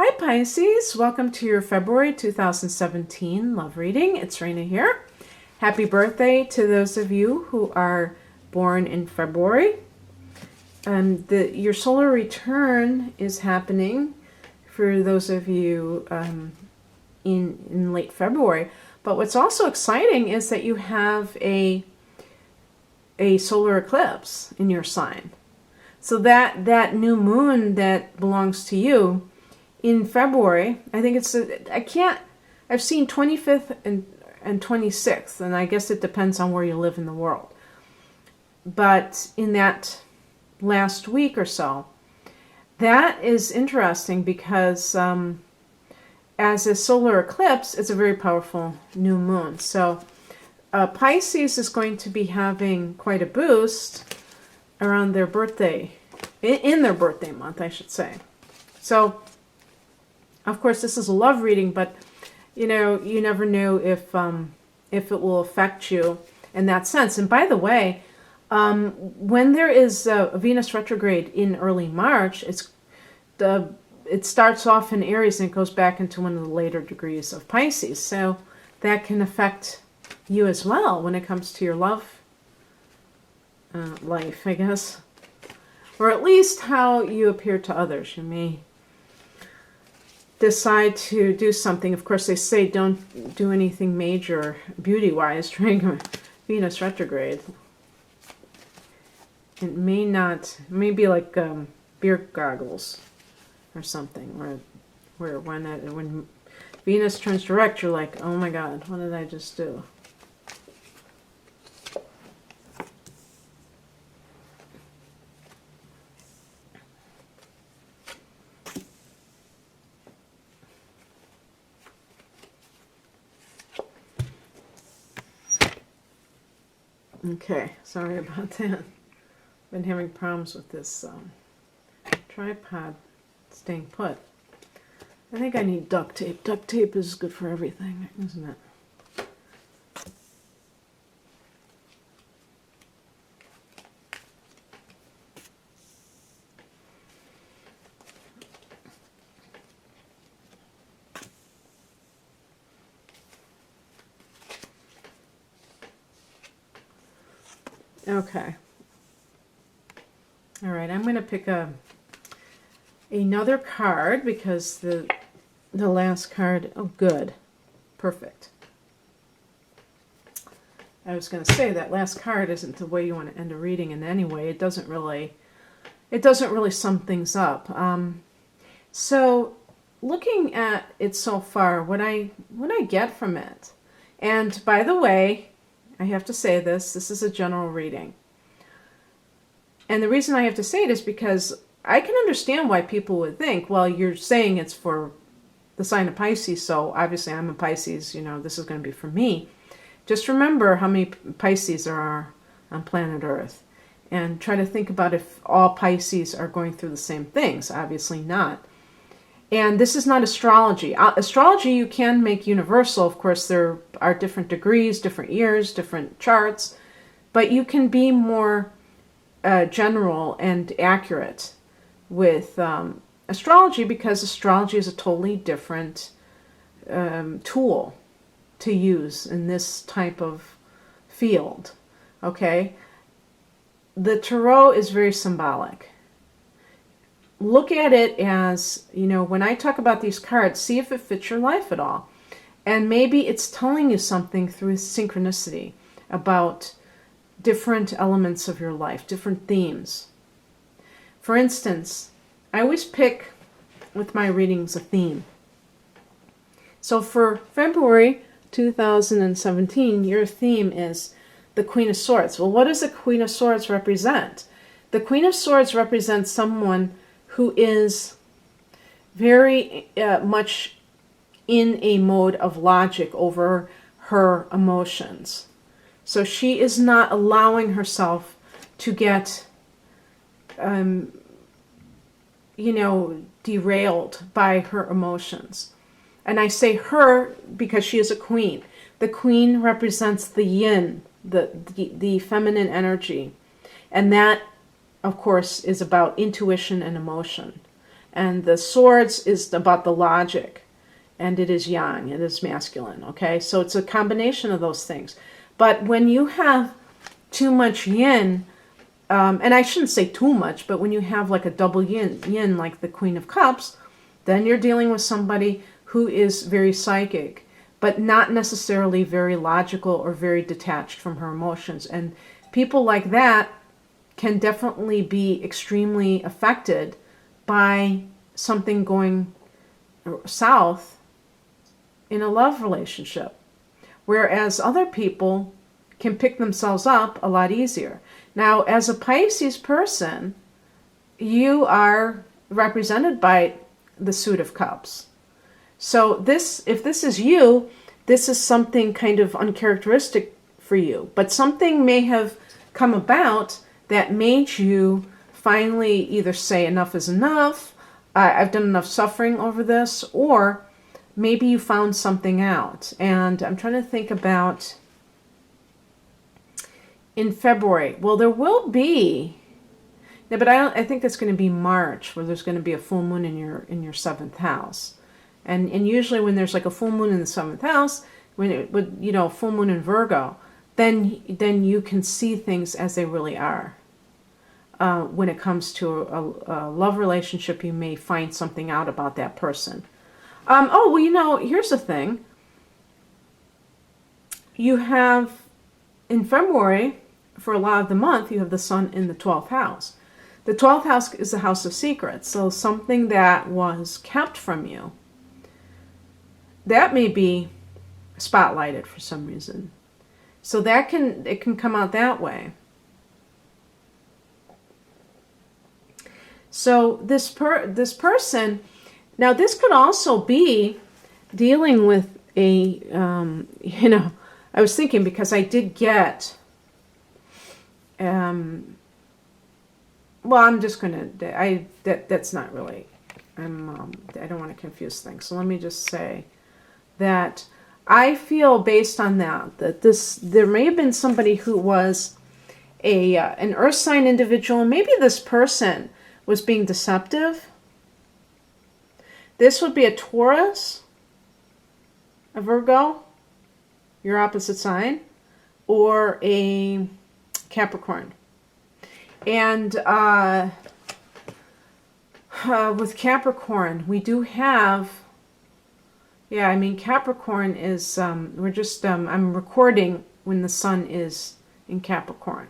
Hi Pisces, welcome to your February 2017 love reading. It's Raina here. Happy birthday to those of you who are born in February. Your solar return is happening for those of you in late February. But what's also exciting is that you have a solar eclipse in your sign. So that new moon that belongs to you in February, I think I've seen 25th and 26th, and I guess it depends on where you live in the world. But in that last week or so, that is interesting because as a solar eclipse, it's a very powerful new moon. So Pisces is going to be having quite a boost around their birthday, in their birthday month, I should say. So, of course, this is a love reading, but you never know if it will affect you in that sense. And by the way, when there is a Venus retrograde in early March, it starts off in Aries and it goes back into one of the later degrees of Pisces. So that can affect you as well when it comes to your love life, I guess. Or at least how you appear to others. You may decide to do something. Of course, they say don't do anything major beauty-wise during a Venus retrograde. It may be like beer goggles or something, where when Venus turns direct, you're like, oh my God, what did I just do? Okay, sorry about that. Been having problems with this tripod staying put. I think I need duct tape. Duct tape is good for everything, isn't it? Okay. All right, I'm going to pick another card because the last card, oh good, perfect. I was going to say that last card isn't the way you want to end a reading in any way. It doesn't really sum things up. So looking at it so far, what I get from it, and by the way, I have to say this is a general reading. And the reason I have to say it is because I can understand why people would think, well, you're saying it's for the sign of Pisces, so obviously I'm a Pisces, this is going to be for me. Just remember how many Pisces there are on planet Earth. And try to think about if all Pisces are going through the same things. Obviously not. And this is not astrology. Astrology you can make universal. Of course, there are different degrees, different years, different charts. But you can be more general and accurate with astrology because astrology is a totally different tool to use in this type of field. Okay? The tarot is very symbolic. Look at it as, when I talk about these cards, see if it fits your life at all. And maybe it's telling you something through synchronicity about different elements of your life, different themes. For instance, I always pick with my readings a theme. So for February 2017, your theme is the Queen of Swords. Well, what does the Queen of Swords represent? The Queen of Swords represents someone who is very much in a mode of logic over her emotions. So she is not allowing herself to get, derailed by her emotions. And I say her because she is a queen. The queen represents the yin, the feminine energy. And that, of course, is about intuition and emotion. And the swords is about the logic, and it is yang, it is masculine, okay? So it's a combination of those things. But when you have too much yin, and I shouldn't say too much, but when you have like a double yin like the Queen of Cups, then you're dealing with somebody who is very psychic, but not necessarily very logical or very detached from her emotions. And people like that can definitely be extremely affected by something going south in a love relationship, whereas other people can pick themselves up a lot easier. Now, as a Pisces person, you are represented by the Suit of Cups. So if this is you, this is something kind of uncharacteristic for you, but something may have come about that made you finally either say enough is enough, I've done enough suffering over this, or maybe you found something out. And I'm trying to think about in February. Well, there will be, no, but I think that's going to be March, where there's going to be a full moon in your seventh house. And usually when there's like a full moon in the seventh house, full moon in Virgo, then you can see things as they really are. When it comes to a love relationship, you may find something out about that person. Here's the thing. You have, in February, for a lot of the month, you have the sun in the 12th house. The 12th house is the house of secrets, so something that was kept from you, that may be spotlighted for some reason. So it can come out that way. So this person, now this could also be dealing with a, I was thinking because I did get, I'm just going to, that's not really, I don't want to confuse things. So let me just say that I feel based on that there may have been somebody who was an earth sign individual. Maybe this person was being deceptive. This would be a Taurus, a Virgo, your opposite sign, or a Capricorn. And with Capricorn, we do have, Capricorn is, I'm recording when the sun is in Capricorn.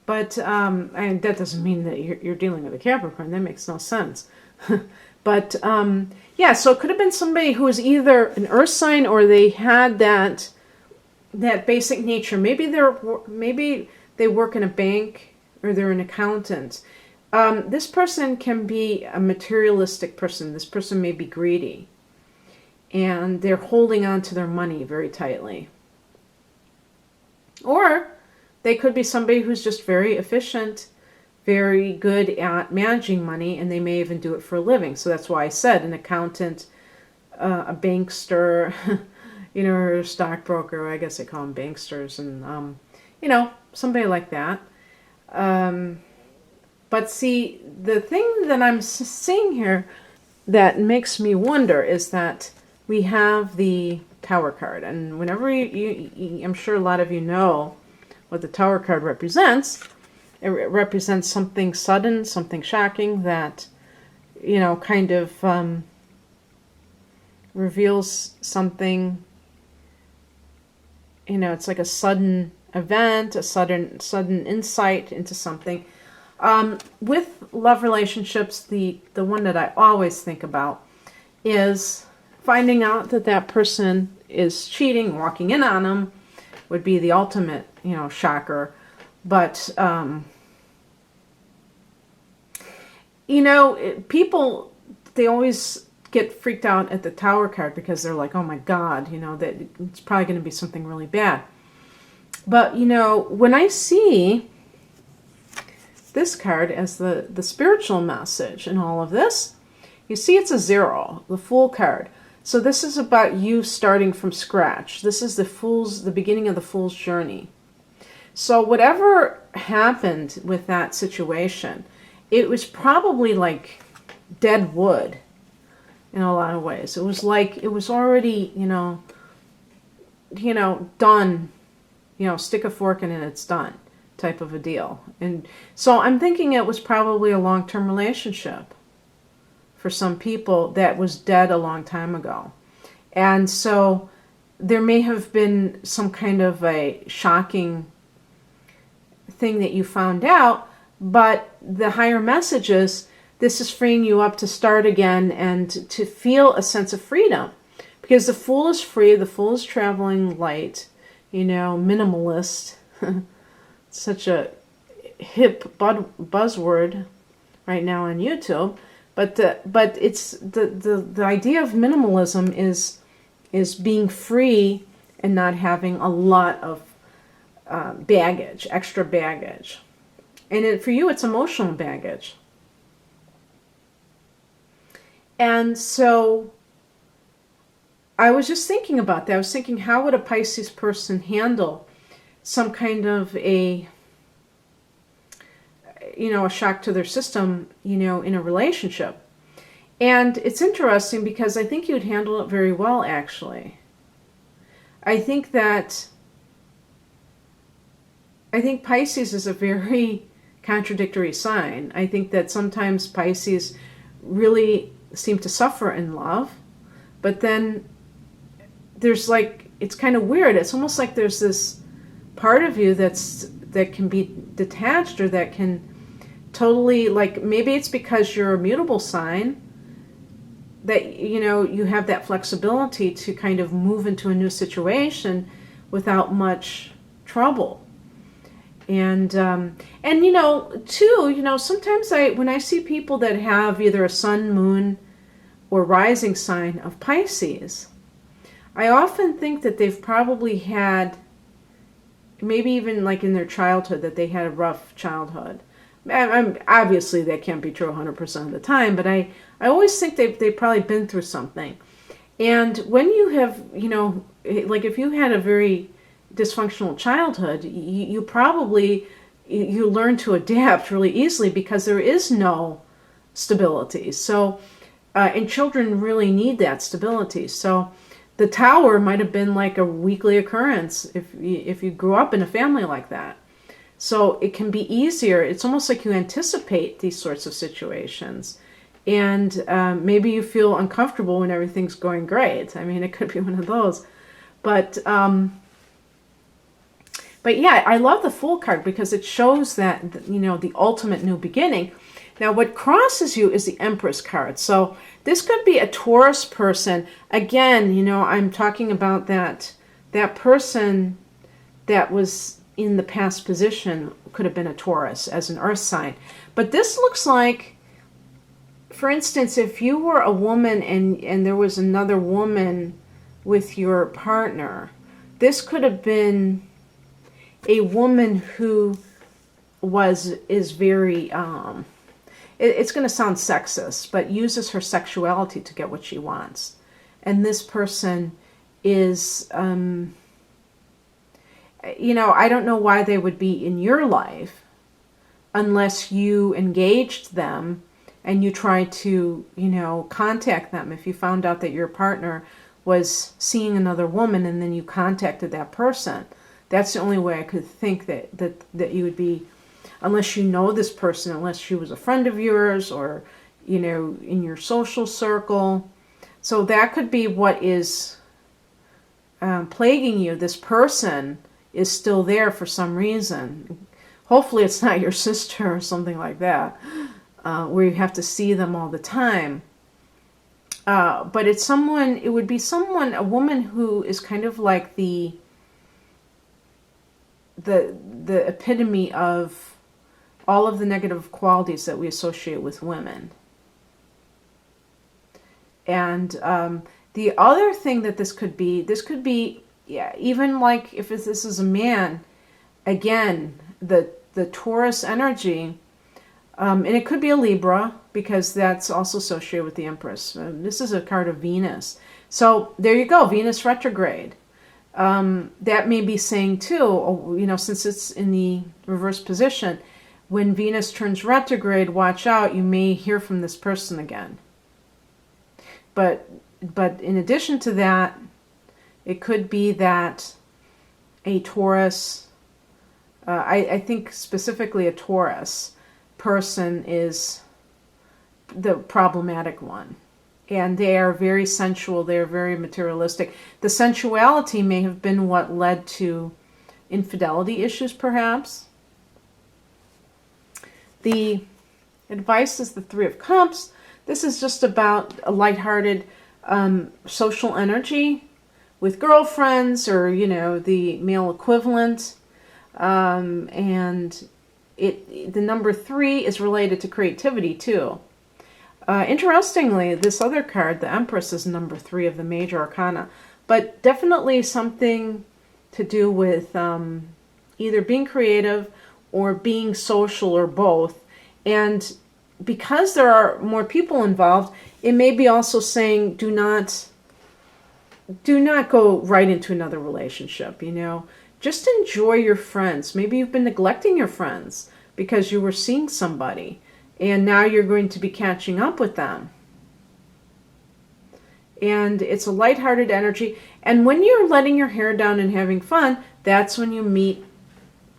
But that doesn't mean that you're dealing with a Capricorn. That makes no sense. But so it could have been somebody who was either an earth sign or they had that basic nature. Maybe they work in a bank or they're an accountant. This person can be a materialistic person. This person may be greedy, and they're holding on to their money very tightly. Or they could be somebody who's just very efficient, very good at managing money, and they may even do it for a living. So that's why I said an accountant, a bankster, or a stockbroker. I guess they call them banksters, and somebody like that. But see, the thing that I'm seeing here that makes me wonder is that we have the Tower card, and whenever I'm sure a lot of you know what the Tower card represents. It represents something sudden, something shocking that, kind of reveals something. It's like a sudden event, a sudden insight into something. With love relationships, the one that I always think about is finding out that person is cheating, walking in on them would be the ultimate, shocker. But, people, they always get freaked out at the Tower card because they're like, oh my God, that it's probably going to be something really bad. But, when I see this card as the spiritual message in all of this, you see it's a 0, the Fool card. So this is about you starting from scratch. This is the beginning of the Fool's journey. So whatever happened with that situation, it was probably like dead wood in a lot of ways. It was like it was already, done, stick a fork in it, it's done type of a deal. And so I'm thinking it was probably a long-term relationship for some people that was dead a long time ago. And so there may have been some kind of a shocking thing that you found out, but the higher message is this is freeing you up to start again and to feel a sense of freedom. Because the Fool is free, the Fool is traveling light, minimalist. Such a hip buzzword right now on YouTube. But it's the idea of minimalism is being free and not having a lot of baggage, extra baggage. And for you, it's emotional baggage. And so I was just thinking about that. I was thinking, how would a Pisces person handle some kind of a shock to their system, in a relationship? And it's interesting because I think you'd handle it very well, actually. I think Pisces is a very contradictory sign. I think that sometimes Pisces really seem to suffer in love, but then there's it's kind of weird. It's almost like there's this part of you that can be detached, or that can totally, maybe it's because you're a mutable sign that you have that flexibility to kind of move into a new situation without much trouble. And too, sometimes when I see people that have either a sun, moon, or rising sign of Pisces, I often think that they've probably had, maybe even in their childhood, that they had a rough childhood. Obviously, that can't be true 100% of the time, but I always think they've probably been through something. And when you have, if you had a very dysfunctional childhood, you probably, you learn to adapt really easily because there is no stability. So, and children really need that stability. So the Tower might have been like a weekly occurrence if you grew up in a family like that. So it can be easier. It's almost like you anticipate these sorts of situations. And maybe you feel uncomfortable when everything's going great. I mean, it could be one of those. But yeah, I love the Fool card because it shows that, the ultimate new beginning. Now, what crosses you is the Empress card. So this could be a Taurus person. Again, I'm talking about that person that was in the past position could have been a Taurus as an earth sign. But this looks like, for instance, if you were a woman and there was another woman with your partner, this could have been a woman who is very, it's going to sound sexist, but uses her sexuality to get what she wants. And this person is, I don't know why they would be in your life unless you engaged them and you tried to, contact them. If you found out that your partner was seeing another woman and then you contacted that person, that's the only way I could think that you would be, unless you know this person, unless she was a friend of yours or, in your social circle. So that could be what is plaguing you. This person is still there for some reason. Hopefully it's not your sister or something like that, where you have to see them all the time. But it would be a woman who is kind of like the epitome of all of the negative qualities that we associate with women. And the other thing that this could be, yeah, even like if this is a man, again, the Taurus energy, and it could be a Libra because that's also associated with the Empress. This is a card of Venus. So there you go, Venus retrograde. That may be saying too, since it's in the reverse position, when Venus turns retrograde, watch out, you may hear from this person again. But in addition to that, it could be that a Taurus, I think specifically a Taurus person is the problematic one. And they are very sensual, they are very materialistic. The sensuality may have been what led to infidelity issues, perhaps. The advice is the Three of Cups. This is just about a lighthearted social energy with girlfriends or, the male equivalent. And the number 3 is related to creativity too. Interestingly, this other card, the Empress, is number 3 of the major arcana, but definitely something to do with either being creative or being social or both. And because there are more people involved, it may be also saying do not go right into another relationship, Just enjoy your friends. Maybe you've been neglecting your friends because you were seeing somebody. And now you're going to be catching up with them. And it's a lighthearted energy. And when you're letting your hair down and having fun, that's when you meet,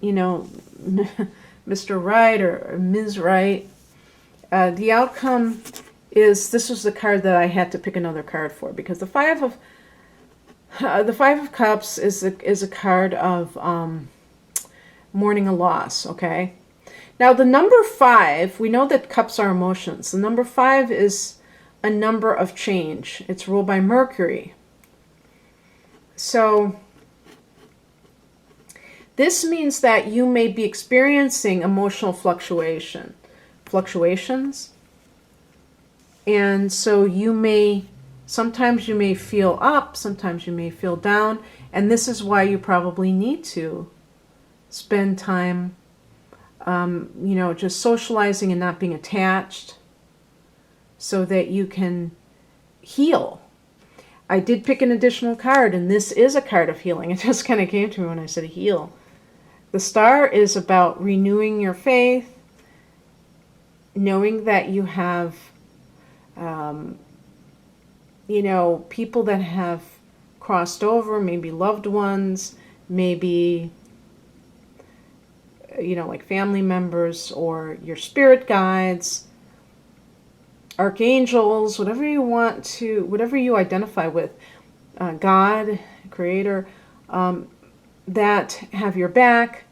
Mr. Right or Ms. Right. The outcome is, this was the card that I had to pick another card for, because the Five of Cups is a card of mourning a loss, okay? Now, the number 5, we know that cups are emotions. The number 5 is a number of change. It's ruled by Mercury. So, this means that you may be experiencing emotional fluctuations. And so sometimes you may feel up, sometimes you may feel down. And this is why you probably need to spend time just socializing and not being attached so that you can heal. I did pick an additional card, and this is a card of healing. It just kind of came to me when I said heal. The Star is about renewing your faith, knowing that you have, people that have crossed over, maybe loved ones, maybe like family members or your spirit guides, archangels, whatever you identify with, God, Creator, that have your back.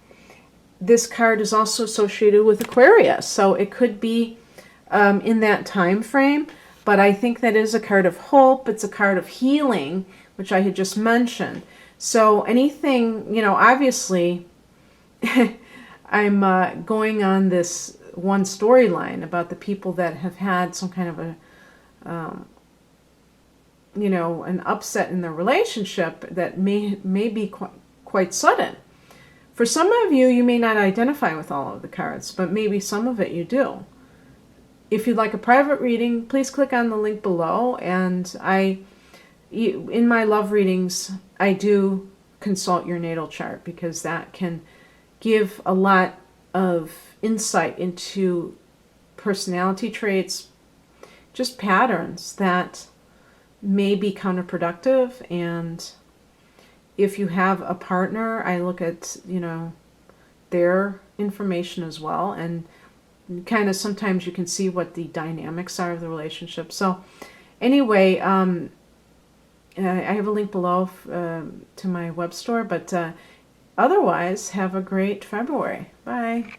This card is also associated with Aquarius, so it could be in that time frame, but I think that is a card of hope. It's a card of healing, which I had just mentioned. So anything, obviously, I'm going on this one storyline about the people that have had some kind of an upset in their relationship that may be quite sudden. For some of you, you may not identify with all of the cards, but maybe some of it you do. If you'd like a private reading, please click on the link below. And in my love readings, I do consult your natal chart because that can give a lot of insight into personality traits, just patterns that may be counterproductive. And if you have a partner, I look at, their information as well. And kind of sometimes you can see what the dynamics are of the relationship. So anyway, I have a link below to my web store, but otherwise, have a great February. Bye.